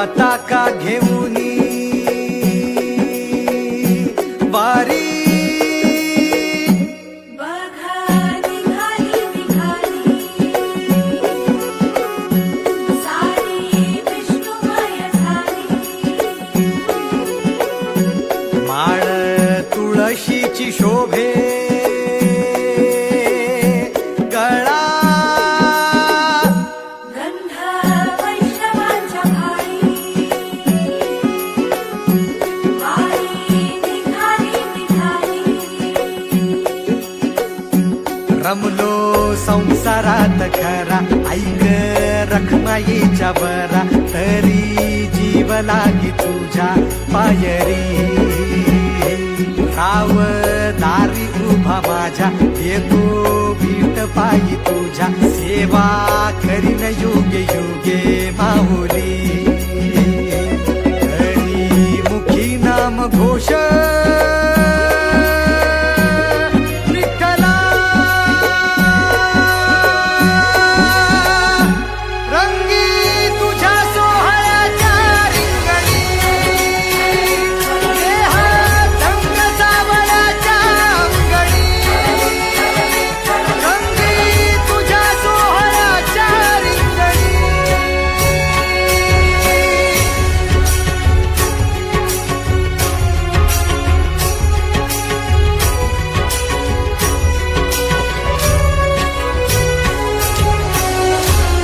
पताका घेऊनी वारी माळ तुळशीची शोभे गळा गंध वैष्णवांच्या भाळी निघाली रमलो संसारात खरा ऐक रखमाईच्या बरा तरी जीव लागी तुझ्या पायरी राव दारी उभा माझ्या येतो भीट पायी तुझ्या सेवा करीन युगे युगे माहुली हरी मुखी नाम घोष विठ्ठला रंगी तुझ्या सोहळ्याच्या रिंगणी रंग सावळ्याच्या अंगणी रंगी तुझ्या सोहळ्याच्या रिंगणी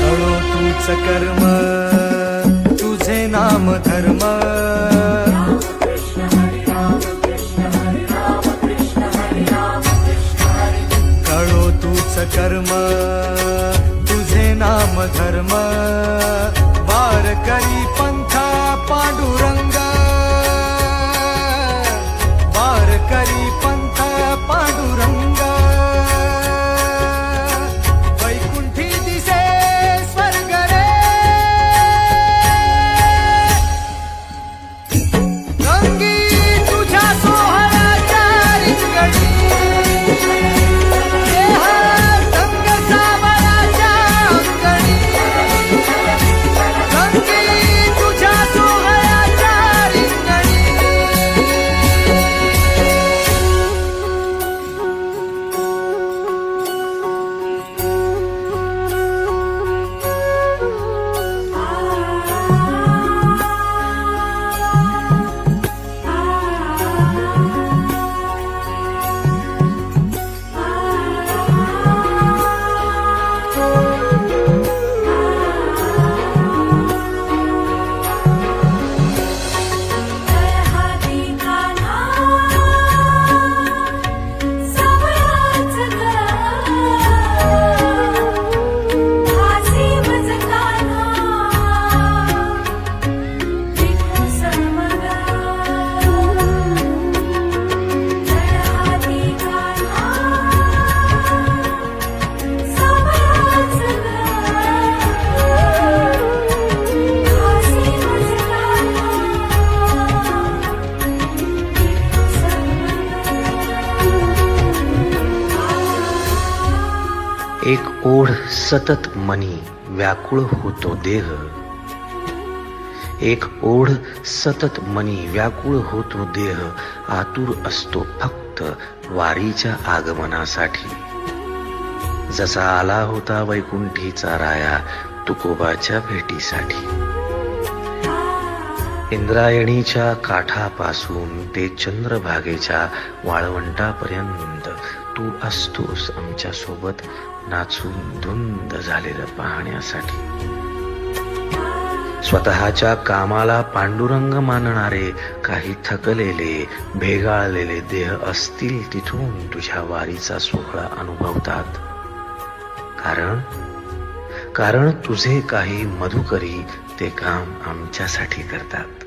कळो तूच कर्म तुझे नाम धर्म कळो तूच कर्म तुझे नाम धर्म वारकरी पंथा पांडुरंग वारकरी पंथा पांडुरंग वैकुंठी दिसे स्वर्ग रे रंगी तुझ्या सोहळ्याच्या रिंगणी रंग सावळ्याच्या अंगणी रंगी तुझ्या सोहळ्याच्या रिंगणी एक ओढ सतत मनी व्याकुळ होतो देह एक ओढ सतत मनी व्याकुळ होतो देह आतुर असतो फक्त वारीच्या आगमनासाठी जसा आला होता वैकुंठीचा राया तुकोबाच्या भेटीसाठी इंद्रायणीच्या काठापासून ते चंद्रभागेच्या वाळवंटापर्यंत तू असतोस आमच्या सोबत नाचून धुंद झालेलं पाहण्यासाठी स्वतःच्या कामाला पांडुरंग मानणारे काही थकलेले भेगाळलेले देह असतील तिथून तुझ्या वारीचा सोहळा अनुभवतात कारण तुझे काही मधुकरी ते काम आमच्यासाठी करतात